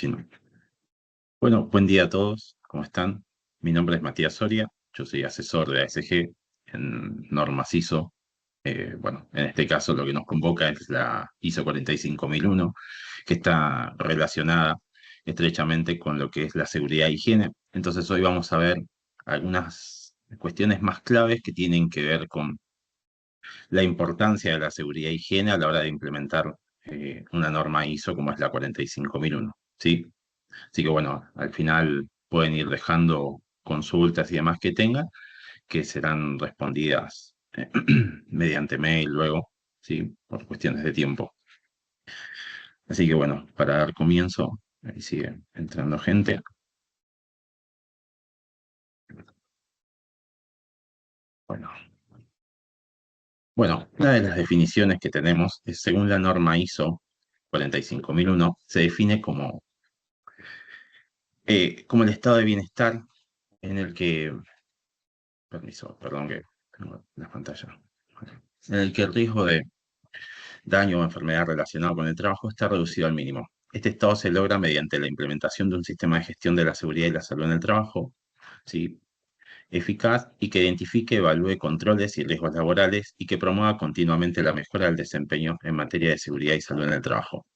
Sí, no. Bueno, buen día a todos, ¿cómo están? Mi nombre es Matías Soria, yo soy asesor de ASG en normas ISO. Bueno, en este caso lo que nos convoca es la ISO 45001, que está relacionada estrechamente con lo que es la seguridad e higiene. Entonces hoy vamos a ver algunas cuestiones más claves que tienen que ver con la importancia de la seguridad e higiene a la hora de implementar una norma ISO como es la 45001, ¿sí? Así que bueno, al final pueden ir dejando consultas y demás que tengan, que serán respondidas mediante mail luego, ¿sí? Por cuestiones de tiempo. Así que bueno, para dar comienzo, ahí sigue entrando gente. Bueno, una de las definiciones que tenemos es, según la norma ISO 45001, se define como el estado de bienestar en el que, permiso, perdón que tengo la pantalla, en el que el riesgo de daño o enfermedad relacionado con el trabajo está reducido al mínimo. Este estado se logra mediante la implementación de un sistema de gestión de la seguridad y la salud en el trabajo, ¿sí? Eficaz y que identifique, evalúe controles y riesgos laborales y que promueva continuamente la mejora del desempeño en materia de seguridad y salud en el trabajo.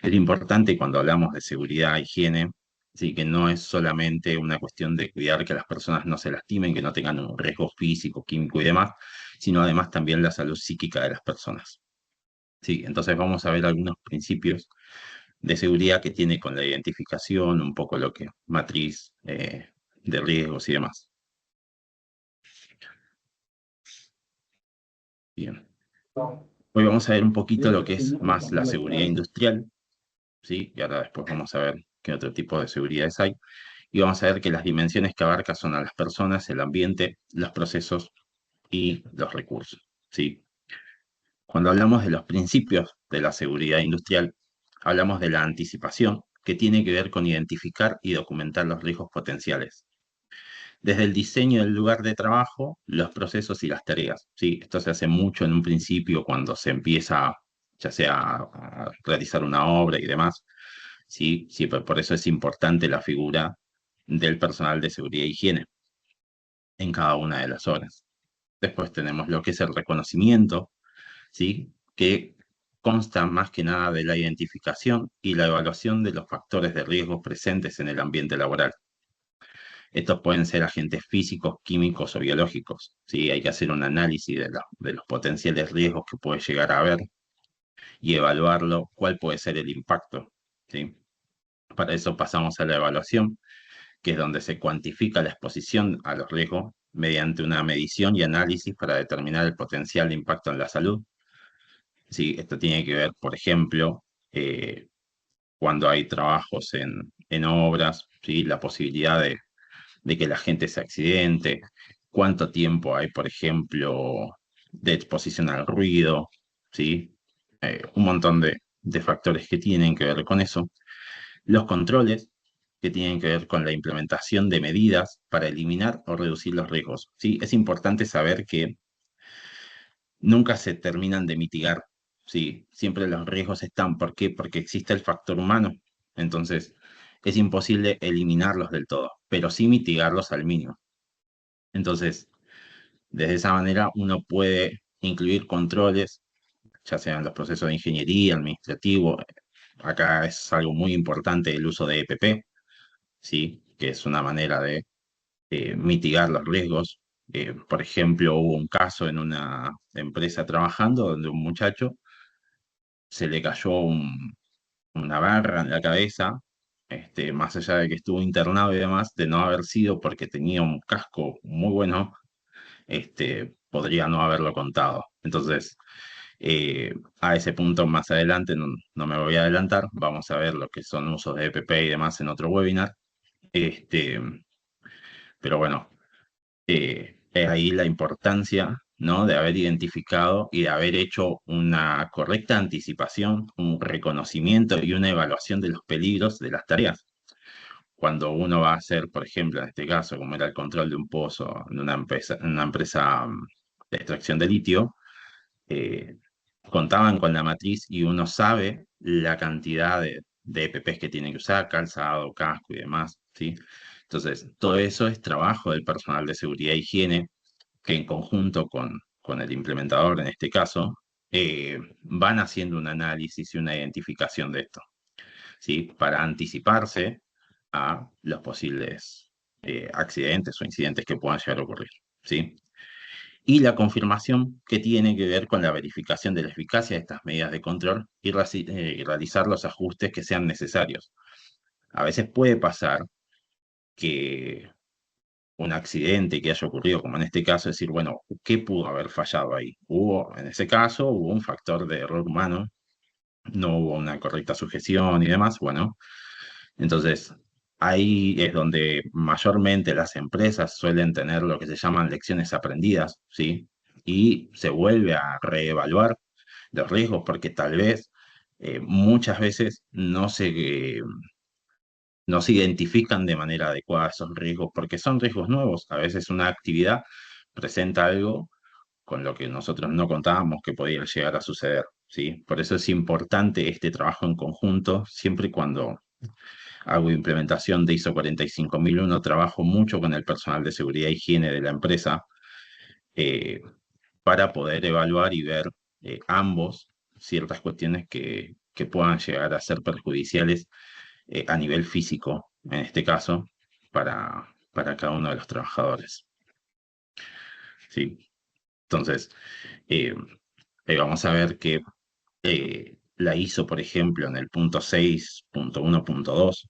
Es importante cuando hablamos de seguridad e higiene, ¿sí? Que no es solamente una cuestión de cuidar que las personas no se lastimen, que no tengan un riesgo físico, químico y demás, sino además también la salud psíquica de las personas. Sí, entonces vamos a ver algunos principios de seguridad que tiene con la identificación, un poco lo que matriz de riesgos y demás. Bien. Hoy vamos a ver un poquito lo que es más la seguridad industrial, ¿sí? Y ahora después vamos a ver qué otro tipo de seguridades hay. Y vamos a ver que las dimensiones que abarca son a las personas, el ambiente, los procesos y los recursos, ¿sí? Cuando hablamos de los principios de la seguridad industrial, hablamos de la anticipación, que tiene que ver con identificar y documentar los riesgos potenciales. Desde el diseño del lugar de trabajo, los procesos y las tareas. ¿Sí? Esto se hace mucho en un principio cuando se empieza, ya sea a realizar una obra y demás. ¿Sí? Sí, por eso es importante la figura del personal de seguridad e higiene en cada una de las obras. Después tenemos lo que es el reconocimiento, ¿sí? Que consta más que nada de la identificación y la evaluación de los factores de riesgo presentes en el ambiente laboral. Estos pueden ser agentes físicos, químicos o biológicos, ¿sí? Hay que hacer un análisis de los potenciales riesgos que puede llegar a haber y evaluarlo, cuál puede ser el impacto, ¿sí? Para eso pasamos a la evaluación, que es donde se cuantifica la exposición a los riesgos mediante una medición y análisis para determinar el potencial impacto en la salud. Sí, esto tiene que ver, por ejemplo, eh, cuando hay trabajos en obras, ¿sí? La posibilidad de que la gente se accidente, cuánto tiempo hay, por ejemplo, de exposición al ruido, ¿sí? Un montón de factores que tienen que ver con eso. Los controles, que tienen que ver con la implementación de medidas para eliminar o reducir los riesgos, ¿sí? Es importante saber que nunca se terminan de mitigar, ¿sí? Siempre los riesgos están. ¿Por qué? Porque existe el factor humano. Entonces, es imposible eliminarlos del todo, pero sí mitigarlos al mínimo. Entonces, de esa manera uno puede incluir controles, ya sean los procesos de ingeniería, administrativo. Acá es algo muy importante el uso de EPP, ¿sí? Que es una manera de mitigar los riesgos. Por ejemplo, hubo un caso en una empresa trabajando donde un muchacho se le cayó una barra en la cabeza, más allá de que estuvo internado y demás, de no haber sido porque tenía un casco muy bueno, podría no haberlo contado. Entonces, a ese punto más adelante, no me voy a adelantar, vamos a ver lo que son usos de EPP y demás en otro webinar. Este, pero bueno, es ahí la importancia, ¿no? De haber identificado y de haber hecho una correcta anticipación, un reconocimiento y una evaluación de los peligros de las tareas. Cuando uno va a hacer, por ejemplo, en este caso, como era el control de un pozo en una empresa de extracción de litio, eh, contaban con la matriz y uno sabe la cantidad de EPPs que tienen que usar, calzado, casco y demás, ¿sí? Entonces, todo eso es trabajo del personal de seguridad e higiene que en conjunto con el implementador, en este caso, van haciendo un análisis y una identificación de esto, ¿sí? Para anticiparse a los posibles accidentes o incidentes que puedan llegar a ocurrir, ¿sí? Y la confirmación que tiene que ver con la verificación de la eficacia de estas medidas de control y realizar los ajustes que sean necesarios. A veces puede pasar que un accidente que haya ocurrido, como en este caso, decir, bueno, ¿qué pudo haber fallado ahí? En ese caso, hubo un factor de error humano, no hubo una correcta sujeción y demás, bueno, entonces ahí es donde mayormente las empresas suelen tener lo que se llaman lecciones aprendidas, ¿sí? Y se vuelve a reevaluar los riesgos porque tal vez muchas veces no se identifican de manera adecuada esos riesgos porque son riesgos nuevos. A veces una actividad presenta algo con lo que nosotros no contábamos que podía llegar a suceder, ¿sí? Por eso es importante este trabajo en conjunto, siempre y cuando hago implementación de ISO 45001, trabajo mucho con el personal de seguridad e higiene de la empresa eh, para poder evaluar y ver ambos ciertas cuestiones que puedan llegar a ser perjudiciales a nivel físico, en este caso, para cada uno de los trabajadores. ¿Sí? Entonces, eh, vamos a ver que la ISO, por ejemplo, en el punto 6.1.2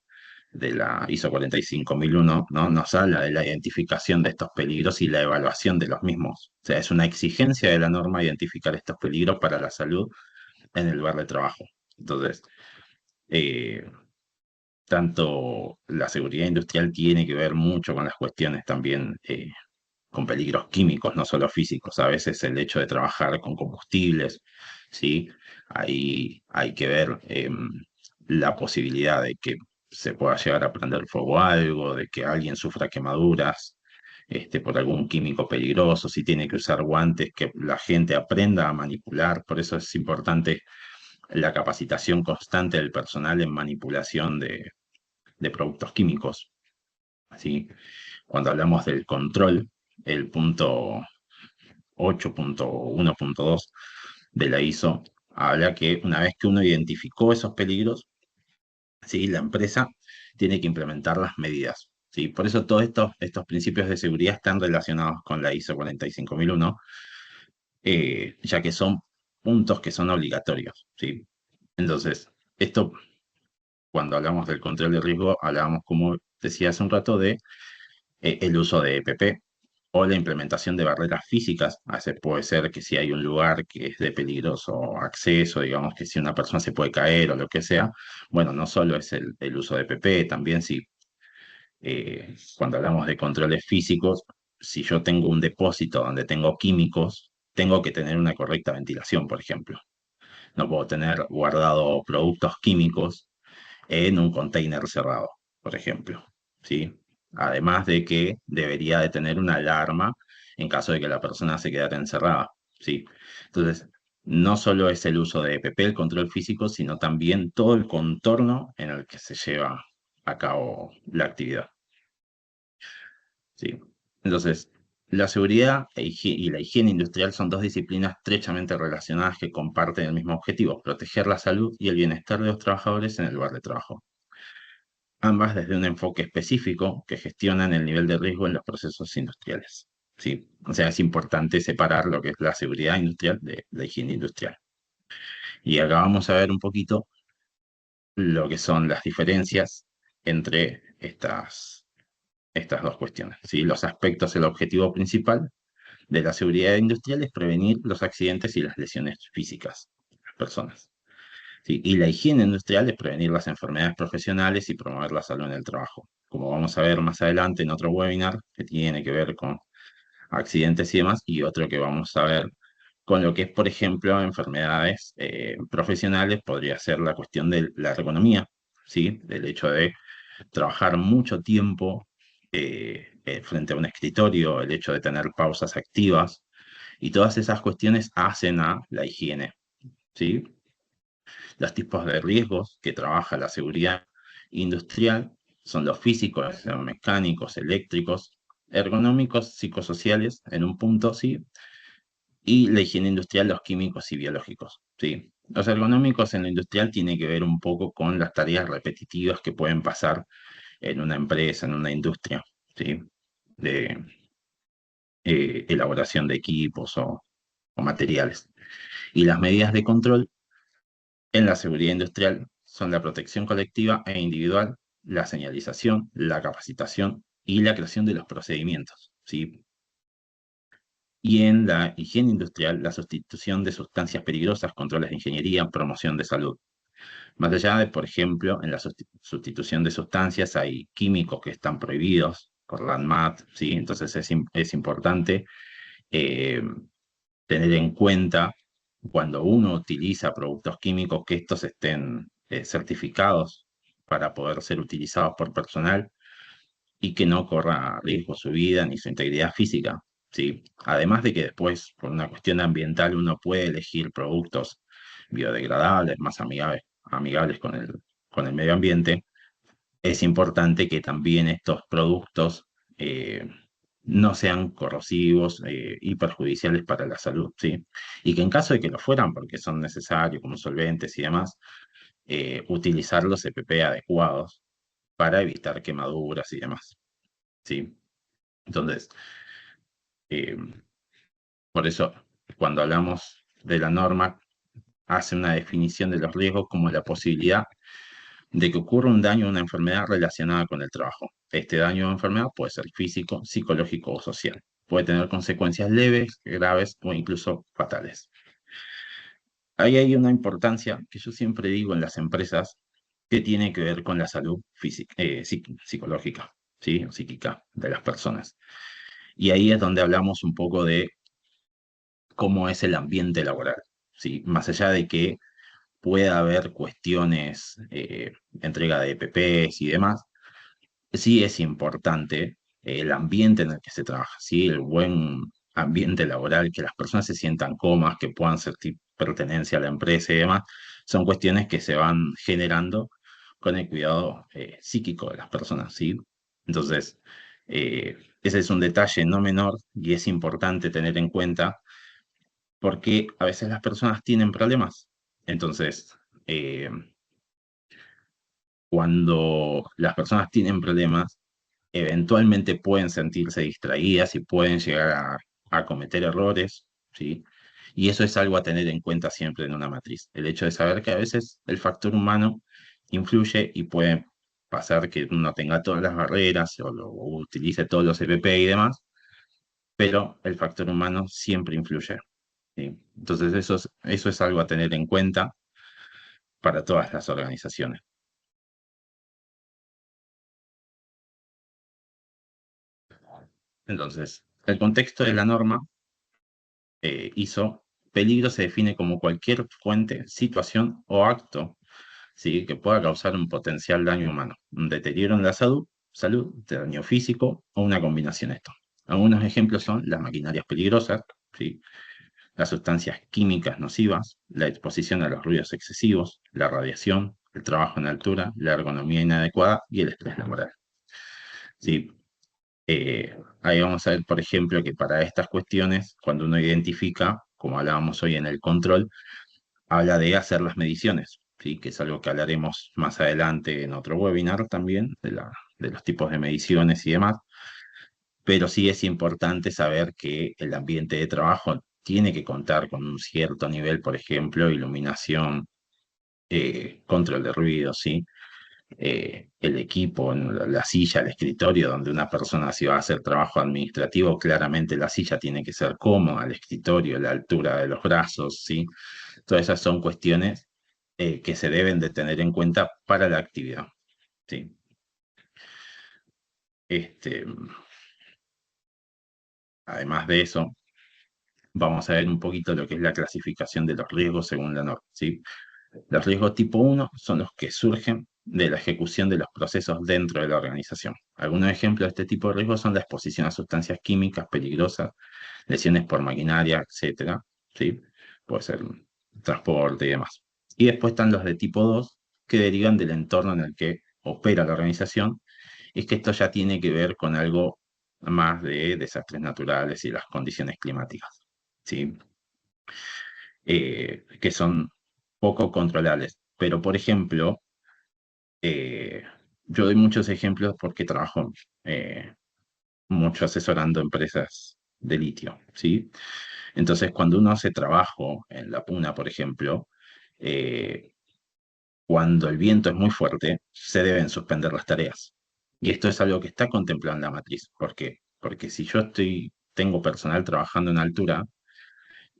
de la ISO 45001, ¿no? Nos habla de la identificación de estos peligros y la evaluación de los mismos. O sea, es una exigencia de la norma identificar estos peligros para la salud en el lugar de trabajo. Entonces, eh, tanto la seguridad industrial tiene que ver mucho con las cuestiones también con peligros químicos, no solo físicos. A veces el hecho de trabajar con combustibles, ¿sí? Ahí hay que ver la posibilidad de que se pueda llegar a prender fuego a algo, de que alguien sufra quemaduras por algún químico peligroso, si tiene que usar guantes, que la gente aprenda a manipular. Por eso es importante la capacitación constante del personal en manipulación de productos químicos. ¿Sí? Cuando hablamos del control, el punto 8.1.2 de la ISO habla que una vez que uno identificó esos peligros, ¿sí? La empresa tiene que implementar las medidas. ¿Sí? Por eso todos estos principios de seguridad están relacionados con la ISO 45001, ya que son puntos que son obligatorios. ¿Sí? Entonces, esto, cuando hablamos del control de riesgo, hablábamos, como decía hace un rato, de el uso de EPP o la implementación de barreras físicas. A veces puede ser que si hay un lugar que es de peligroso acceso, digamos que si una persona se puede caer o lo que sea, bueno, no solo es el uso de EPP, también si cuando hablamos de controles físicos, si yo tengo un depósito donde tengo químicos, tengo que tener una correcta ventilación, por ejemplo. No puedo tener guardado productos químicos en un container cerrado, por ejemplo, ¿sí? Además de que debería de tener una alarma en caso de que la persona se quedara encerrada, ¿sí? Entonces, no solo es el uso de EPP, el control físico, sino también todo el contorno en el que se lleva a cabo la actividad, ¿sí? Entonces, la seguridad y la higiene industrial son dos disciplinas estrechamente relacionadas que comparten el mismo objetivo, proteger la salud y el bienestar de los trabajadores en el lugar de trabajo, ambas desde un enfoque específico que gestionan el nivel de riesgo en los procesos industriales. ¿Sí? O sea, es importante separar lo que es la seguridad industrial de la higiene industrial. Y acá vamos a ver un poquito lo que son las diferencias entre estas dos cuestiones. ¿Sí? Los aspectos, el objetivo principal de la seguridad industrial es prevenir los accidentes y las lesiones físicas de las personas. ¿Sí? Y la higiene industrial es prevenir las enfermedades profesionales y promover la salud en el trabajo. Como vamos a ver más adelante en otro webinar que tiene que ver con accidentes y demás, y otro que vamos a ver con lo que es, por ejemplo, enfermedades profesionales, podría ser la cuestión de la ergonomía, ¿sí? Del hecho de trabajar mucho tiempo frente a un escritorio, el hecho de tener pausas activas, y todas esas cuestiones hacen a la higiene, ¿sí? Los tipos de riesgos que trabaja la seguridad industrial son los físicos, los mecánicos, eléctricos, ergonómicos, psicosociales, en un punto, sí, y la higiene industrial, los químicos y biológicos, sí. Los ergonómicos en lo industrial tienen que ver un poco con las tareas repetitivas que pueden pasar en una empresa, en una industria, ¿sí? De elaboración de equipos o materiales. Y las medidas de control en la seguridad industrial son la protección colectiva e individual, la señalización, la capacitación y la creación de los procedimientos, ¿sí? Y en la higiene industrial, la sustitución de sustancias peligrosas, controles de ingeniería, promoción de salud. Más allá de, por ejemplo, en la sustitución de sustancias hay químicos que están prohibidos por la ANMAT, ¿sí? Entonces es importante eh, tener en cuenta cuando uno utiliza productos químicos que estos estén certificados para poder ser utilizados por personal y que no corra riesgo su vida ni su integridad física, ¿sí? Además de que después, por una cuestión ambiental, uno puede elegir productos biodegradables, más amigables con el medio ambiente. Es importante que también estos productos eh, no sean corrosivos y perjudiciales para la salud, ¿sí? Y que en caso de que lo fueran, porque son necesarios como solventes y demás, utilizar los EPP adecuados para evitar quemaduras y demás, ¿sí? Entonces, eh, por eso, cuando hablamos de la norma, hace una definición de los riesgos como la posibilidad de que ocurra un daño o una enfermedad relacionada con el trabajo. Este daño o enfermedad puede ser físico, psicológico o social. Puede tener consecuencias leves, graves o incluso fatales. Ahí hay una importancia que yo siempre digo en las empresas que tiene que ver con la salud física, psicológica, ¿sí? O psíquica de las personas. Y ahí es donde hablamos un poco de cómo es el ambiente laboral, ¿sí? Más allá de que pueda haber cuestiones, entrega de EPPs y demás, sí es importante el ambiente en el que se trabaja, ¿sí? El buen ambiente laboral, que las personas se sientan cómodas, que puedan sentir pertenencia a la empresa y demás, son cuestiones que se van generando con el cuidado psíquico de las personas, ¿sí? Entonces, ese es un detalle no menor y es importante tener en cuenta porque a veces las personas tienen problemas. Entonces, eh, cuando las personas tienen problemas, eventualmente pueden sentirse distraídas y pueden llegar a cometer errores, ¿sí? Y eso es algo a tener en cuenta siempre en una matriz. El hecho de saber que a veces el factor humano influye y puede pasar que uno tenga todas las barreras o utilice todos los EPP y demás, pero el factor humano siempre influye, ¿sí? Entonces eso es algo a tener en cuenta para todas las organizaciones. Entonces, el contexto de la norma ISO, peligro se define como cualquier fuente, situación o acto, ¿sí? Que pueda causar un potencial daño humano, un deterioro en la salud, daño físico o una combinación de esto. Algunos ejemplos son las maquinarias peligrosas, ¿sí? Las sustancias químicas nocivas, la exposición a los ruidos excesivos, la radiación, el trabajo en altura, la ergonomía inadecuada y el estrés laboral. ¿Sí? Ahí vamos a ver, por ejemplo, que para estas cuestiones, cuando uno identifica, como hablábamos hoy en el control, habla de hacer las mediciones, ¿sí? Que es algo que hablaremos más adelante en otro webinar también, de los tipos de mediciones y demás, pero sí es importante saber que el ambiente de trabajo tiene que contar con un cierto nivel, por ejemplo, iluminación, control de ruido, ¿sí? El equipo, la silla, el escritorio, donde una persona si va a hacer trabajo administrativo, claramente la silla tiene que ser cómoda, el escritorio, la altura de los brazos, ¿sí? Todas esas son cuestiones que se deben de tener en cuenta para la actividad, ¿sí? Este, además de eso, vamos a ver un poquito lo que es la clasificación de los riesgos según la norma, ¿sí? Los riesgos tipo 1 son los que surgen de la ejecución de los procesos dentro de la organización. Algunos ejemplos de este tipo de riesgos son la exposición a sustancias químicas peligrosas, lesiones por maquinaria, etcétera, ¿sí? Puede ser transporte y demás. Y después están los de tipo 2 que derivan del entorno en el que opera la organización. Es que esto ya tiene que ver con algo más de desastres naturales y las condiciones climáticas, ¿sí? Que son poco controlables. Pero, por ejemplo, eh, yo doy muchos ejemplos porque trabajo mucho asesorando empresas de litio, ¿sí? Entonces, cuando uno hace trabajo en la puna, por ejemplo, eh, cuando el viento es muy fuerte, se deben suspender las tareas. Y esto es algo que está contemplado en la matriz. ¿Por qué? Porque si yo tengo personal trabajando en altura,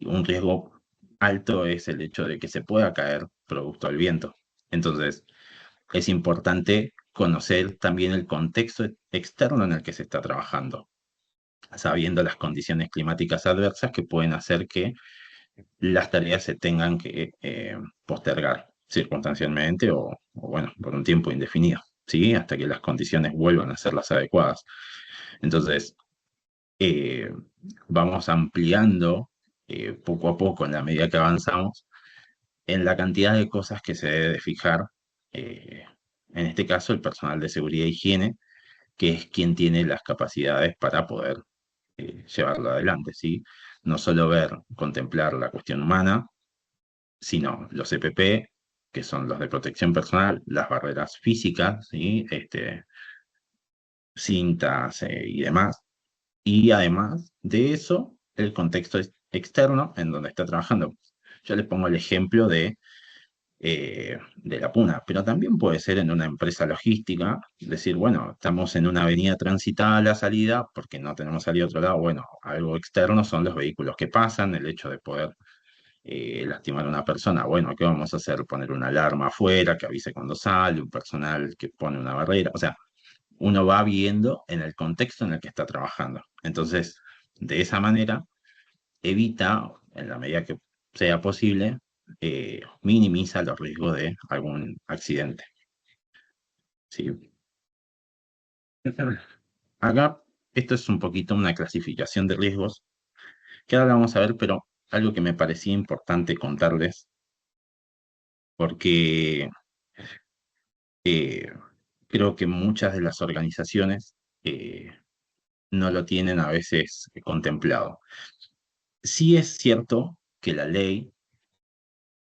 un riesgo alto es el hecho de que se pueda caer producto del viento. Entonces, es importante conocer también el contexto externo en el que se está trabajando, sabiendo las condiciones climáticas adversas que pueden hacer que las tareas se tengan que postergar circunstancialmente bueno, por un tiempo indefinido, ¿sí? Hasta que las condiciones vuelvan a ser las adecuadas. Entonces, eh, vamos ampliando poco a poco en la medida que avanzamos en la cantidad de cosas que se debe de fijar, eh, en este caso el personal de seguridad e higiene, que es quien tiene las capacidades para poder llevarlo adelante, ¿sí? No solo contemplar la cuestión humana, sino los EPP, que son los de protección personal, las barreras físicas, ¿sí? Cintas y demás. Y además de eso, el contexto externo en donde está trabajando. Yo les pongo el ejemplo de la puna, pero también puede ser en una empresa logística, decir, bueno, estamos en una avenida transitada a la salida porque no tenemos salida a otro lado, bueno, algo externo son los vehículos que pasan, el hecho de poder lastimar a una persona, bueno, ¿qué vamos a hacer? Poner una alarma afuera que avise cuando sale, un personal que pone una barrera, o sea, uno va viendo en el contexto en el que está trabajando. Entonces, de esa manera, evita, en la medida que sea posible, minimiza los riesgos de algún accidente. ¿Sí? Acá, esto es un poquito una clasificación de riesgos, que ahora vamos a ver, pero algo que me parecía importante contarles, porque eh, creo que muchas de las organizaciones no lo tienen a veces contemplado. Sí es cierto que la ley,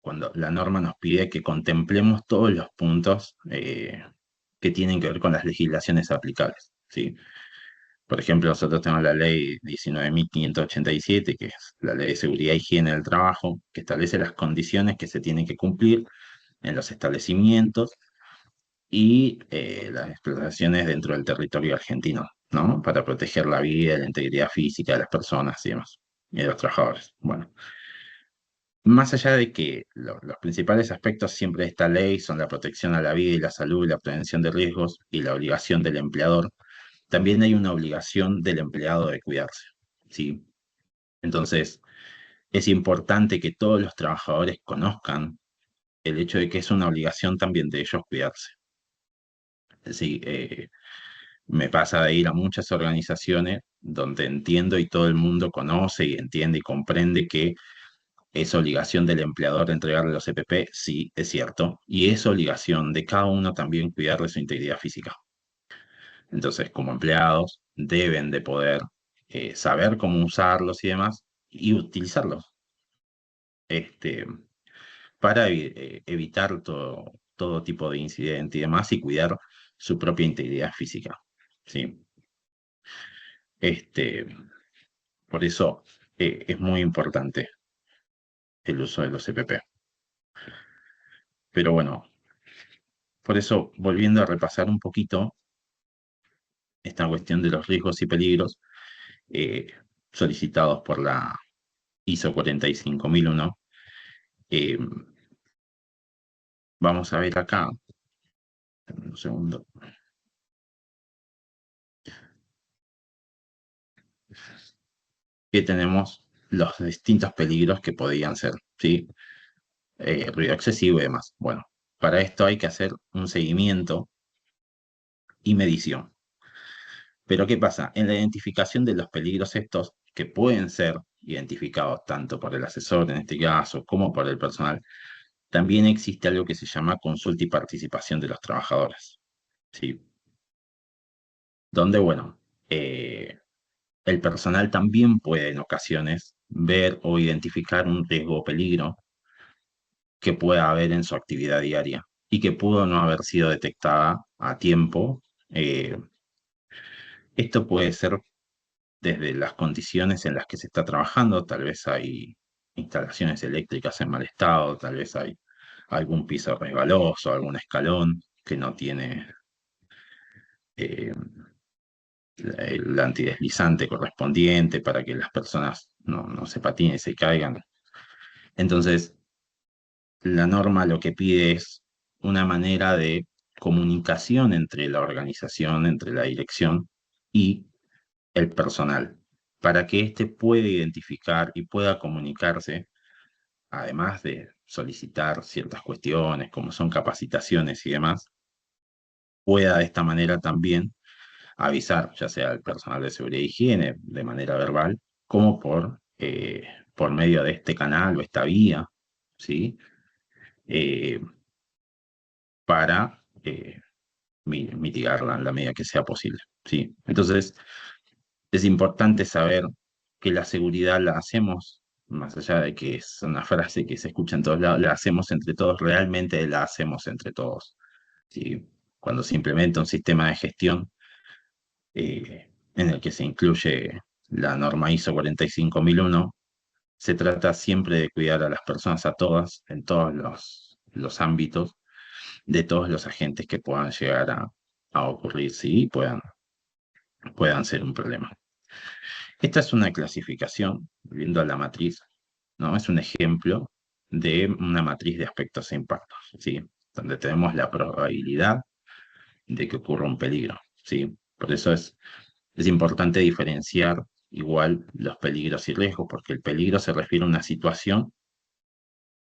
cuando la norma nos pide que contemplemos todos los puntos que tienen que ver con las legislaciones aplicables, ¿sí? Por ejemplo, nosotros tenemos la ley 19.587, que es la ley de seguridad e higiene del trabajo, que establece las condiciones que se tienen que cumplir en los establecimientos y las explotaciones dentro del territorio argentino, ¿no? Para proteger la vida y la integridad física de las personas y demás, y de los trabajadores. Bueno, más allá de que los principales aspectos siempre de esta ley son la protección a la vida y la salud y la prevención de riesgos y la obligación del empleador, también hay una obligación del empleado de cuidarse, ¿sí? Entonces, es importante que todos los trabajadores conozcan el hecho de que es una obligación también de ellos cuidarse. Sí, me pasa de ir a muchas organizaciones donde entiendo y todo el mundo conoce y entiende y comprende que es obligación del empleador entregarle los EPP, sí, es cierto, y es obligación de cada uno también cuidarle su integridad física. Entonces, como empleados, deben de poder saber cómo usarlos y demás, y utilizarlos este, para evitar todo tipo de incidente y demás, y cuidar su propia integridad física. ¿Sí? Este, por eso es muy importante el uso de los EPP. Pero bueno, por eso, volviendo a repasar un poquito esta cuestión de los riesgos y peligros eh, solicitados por la ISO 45001, eh, vamos a ver acá, un segundo, que tenemos los distintos peligros que podían ser, ¿sí? Ruido excesivo y demás. Bueno, para esto hay que hacer un seguimiento y medición. Pero ¿qué pasa? En la identificación de los peligros estos, que pueden ser identificados tanto por el asesor en este caso como por el personal, también existe algo que se llama consulta y participación de los trabajadores, ¿sí? Donde, bueno, el personal también puede en ocasiones ver o identificar un riesgo o peligro que pueda haber en su actividad diaria y que pudo no haber sido detectada a tiempo. Eh, Esto puede ser desde las condiciones en las que se está trabajando, tal vez hay instalaciones eléctricas en mal estado, tal vez hay algún piso resbaloso, algún escalón que no tiene eh, el antideslizante correspondiente para que las personas no se patinen y se caigan. Entonces, la norma lo que pide es una manera de comunicación entre la organización, entre la dirección y el personal, para que éste pueda identificar y pueda comunicarse, además de solicitar ciertas cuestiones, como son capacitaciones y demás, pueda de esta manera también avisar, ya sea al personal de seguridad e higiene de manera verbal, como por medio de este canal o esta vía, ¿sí? Eh, para mitigarla en la medida que sea posible, ¿sí? Entonces, es importante saber que la seguridad la hacemos, más allá de que es una frase que se escucha en todos lados, la hacemos entre todos, realmente la hacemos entre todos, ¿sí? Cuando se implementa un sistema de gestión en el que se incluye la norma ISO 45001, se trata siempre de cuidar a las personas, a todas, en todos los ámbitos, de todos los agentes que puedan llegar a ocurrir, sí, puedan ser un problema. Esta es una clasificación, viendo a la matriz, ¿no? Es un ejemplo de una matriz de aspectos e impactos, ¿sí? Donde tenemos la probabilidad de que ocurra un peligro, ¿sí? Por eso es importante diferenciar igual los peligros y riesgos, porque el peligro se refiere a una situación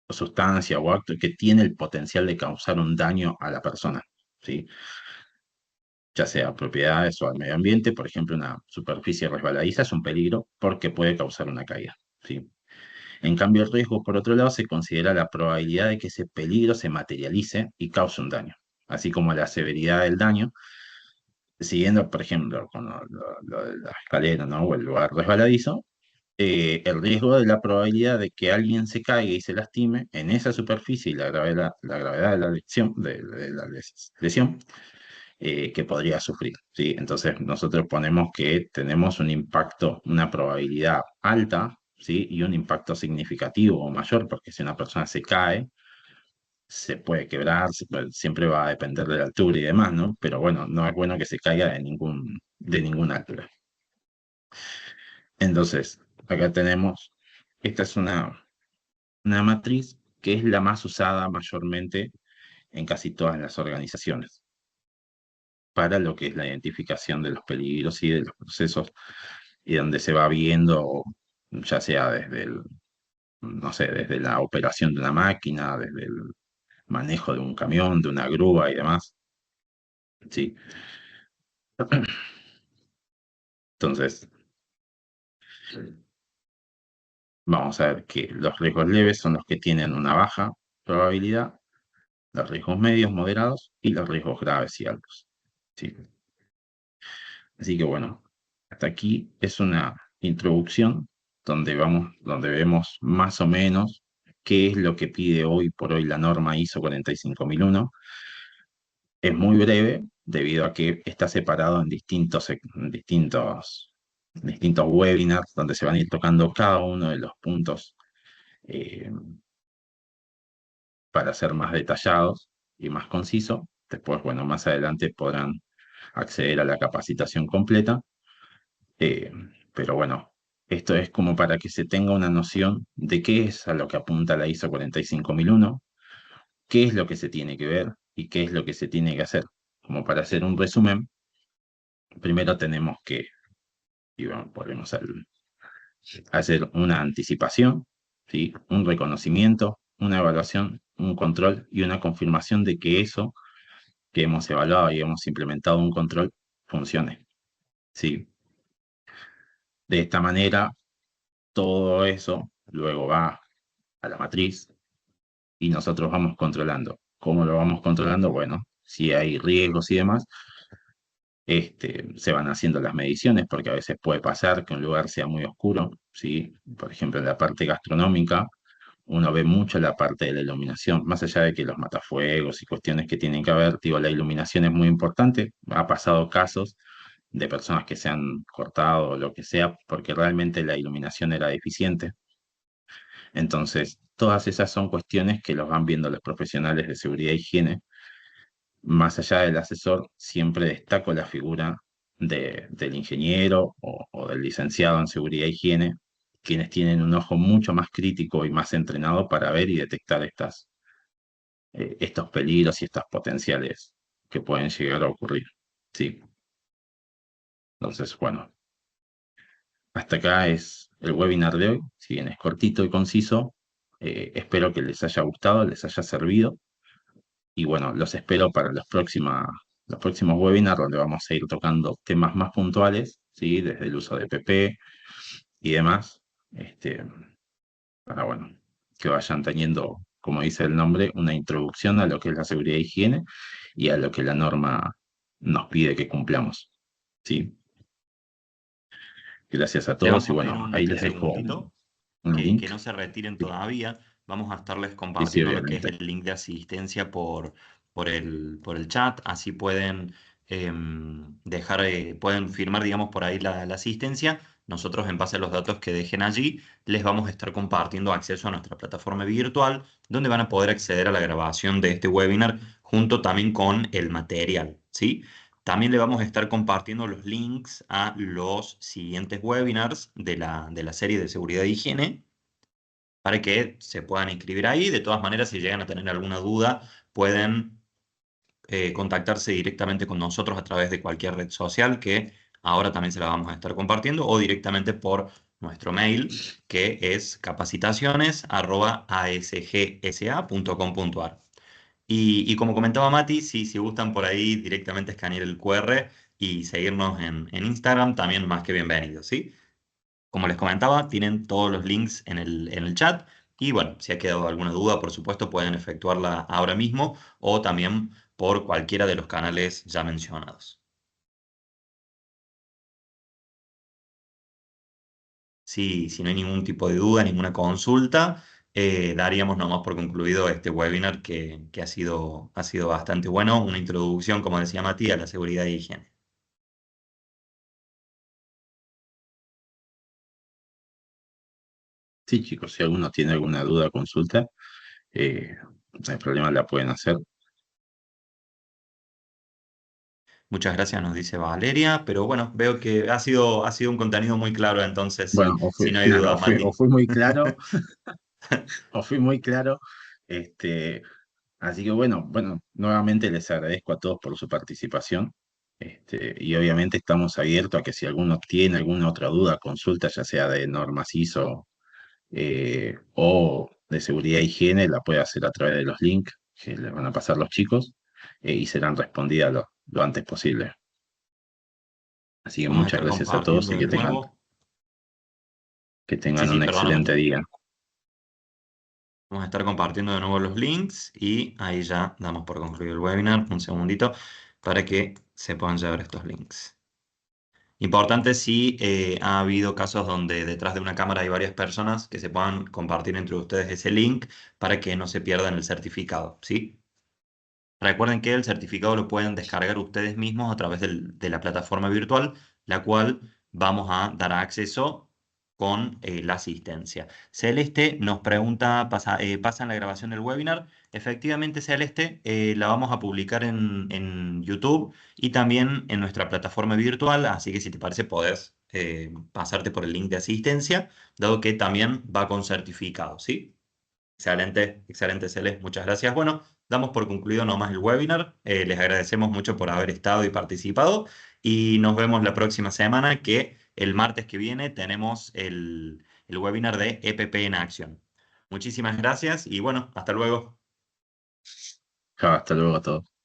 o sustancia o acto que tiene el potencial de causar un daño a la persona, ¿sí? Ya sea a propiedades o al medio ambiente, por ejemplo, una superficie resbaladiza es un peligro porque puede causar una caída, ¿sí? En cambio, el riesgo, por otro lado, se considera la probabilidad de que ese peligro se materialice y cause un daño, así como la severidad del daño, siguiendo, por ejemplo, con lo de la escalera, ¿no? O el lugar resbaladizo, el riesgo de la probabilidad de que alguien se caiga y se lastime en esa superficie y la gravedad de la lesión que podría sufrir, ¿sí? Entonces nosotros ponemos que tenemos un impacto, una probabilidad alta, ¿sí? Y un impacto significativo o mayor, porque si una persona se cae, se puede quebrar, siempre va a depender de la altura y demás, ¿no? Pero bueno, no es bueno que se caiga de ninguna altura. Entonces, acá tenemos, esta es una matriz que es la más usada mayormente en casi todas las organizaciones para lo que es la identificación de los peligros y de los procesos y donde se va viendo, ya sea desde no sé, desde la operación de una máquina, desde el manejo de un camión, de una grúa y demás, ¿sí? Entonces, vamos a ver que los riesgos leves son los que tienen una baja probabilidad, los riesgos medios, moderados y los riesgos graves y altos, ¿sí? Así que bueno, hasta aquí es una introducción donde vemos más o menos qué es lo que pide hoy por hoy la norma ISO 45001. Es muy breve debido a que está separado en distintos webinars donde se van a ir tocando cada uno de los puntos eh, para ser más detallados y más conciso. Después, bueno, más adelante podrán acceder a la capacitación completa. Eh, pero bueno, esto es como para que se tenga una noción de qué es a lo que apunta la ISO 45001, qué es lo que se tiene que ver y qué es lo que se tiene que hacer. Como para hacer un resumen, primero tenemos que, y bueno, volvemos a hacer una anticipación, ¿sí? Un reconocimiento, una evaluación, un control y una confirmación de que eso que hemos evaluado y hemos implementado un control funcione, ¿sí? De esta manera, todo eso luego va a la matriz, y nosotros vamos controlando. ¿Cómo lo vamos controlando? Bueno, si hay riesgos y demás, se van haciendo las mediciones, porque a veces puede pasar que un lugar sea muy oscuro, ¿sí? Por ejemplo, en la parte gastronómica, uno ve mucho la parte de la iluminación, más allá de que los matafuegos y cuestiones que tienen que ver, digo, la iluminación es muy importante. Ha pasado casos de personas que se han cortado o lo que sea, porque realmente la iluminación era deficiente. Entonces, todas esas son cuestiones que los van viendo los profesionales de seguridad e higiene. Más allá del asesor, siempre destaco la figura del ingeniero o del licenciado en seguridad e higiene, quienes tienen un ojo mucho más crítico y más entrenado para ver y detectar estos peligros y estas potenciales que pueden llegar a ocurrir. Sí, entonces, bueno, hasta acá es el webinar de hoy. Si bien es cortito y conciso, espero que les haya gustado, les haya servido. Y bueno, los espero para los próximos webinars donde vamos a ir tocando temas más puntuales, ¿sí? Desde el uso de PP y demás, este, para bueno, que vayan teniendo, como dice el nombre, una introducción a lo que es la seguridad e higiene y a lo que la norma nos pide que cumplamos, ¿sí? Gracias a Le todos y vamos a pedir bueno, ahí un les dejo segundito un que link. no se retiren Sí, todavía. Vamos a estarles sí, sí, compartiendo lo que es obviamente. el link de asistencia por el chat. Así pueden pueden firmar, digamos, por ahí la asistencia. Nosotros, en base a los datos que dejen allí, les vamos a estar compartiendo acceso a nuestra plataforma virtual, donde van a poder acceder a la grabación de este webinar junto también con el material, ¿sí? También le vamos a estar compartiendo los links a los siguientes webinars de la serie de seguridad e higiene para que se puedan inscribir ahí. De todas maneras, si llegan a tener alguna duda, pueden contactarse directamente con nosotros a través de cualquier red social que ahora también se la vamos a estar compartiendo o directamente por nuestro mail que es capacitaciones@asgsa.com.ar. Y como comentaba Mati, si gustan por ahí directamente escanear el QR y seguirnos en Instagram, también más que bienvenidos, ¿sí? Como les comentaba, tienen todos los links en el chat. Y bueno, si ha quedado alguna duda, por supuesto, pueden efectuarla ahora mismo o también por cualquiera de los canales ya mencionados. Si no hay ningún tipo de duda, ninguna consulta, daríamos nomás por concluido este webinar que ha sido bastante bueno. Una introducción, como decía Mati, a la seguridad y higiene. Sí, chicos, si alguno tiene alguna duda o consulta, no hay problema, la pueden hacer. Muchas gracias, nos dice Valeria, pero bueno, veo que ha sido un contenido muy claro, entonces Bueno, si no hay claro, dudas, o Mati. fui muy claro, o fui muy claro. Este, Así que bueno, nuevamente les agradezco a todos por su participación. Y obviamente estamos abiertos a que si alguno tiene alguna otra duda, consulta, ya sea de normas ISO o de seguridad e higiene, la puede hacer a través de los links que les van a pasar los chicos y serán respondidas lo antes posible. Así que Vamos a muchas estar gracias a todos compartiendo y de nuevo. que Sí, tengan sí, un perdona, excelente Mati. día. Vamos a estar compartiendo de nuevo los links y ahí ya damos por concluido el webinar. Un segundito para que se puedan llevar estos links. Importante si ha habido casos donde detrás de una cámara hay varias personas que se puedan compartir entre ustedes ese link para que no se pierdan el certificado, ¿sí? Recuerden que el certificado lo pueden descargar ustedes mismos a través de la plataforma virtual, la cual vamos a dar acceso con la asistencia. Celeste nos pregunta, ¿pasa en la grabación del webinar? Efectivamente, Celeste, la vamos a publicar en YouTube y también en nuestra plataforma virtual, así que si te parece podés pasarte por el link de asistencia, dado que también va con certificado, ¿sí? Excelente, excelente, Celeste, muchas gracias. Bueno, damos por concluido nomás el webinar. Les agradecemos mucho por haber estado y participado y nos vemos la próxima semana que el martes que viene tenemos el webinar de EPP en acción. Muchísimas gracias y bueno, hasta luego. Chao, hasta luego a todos.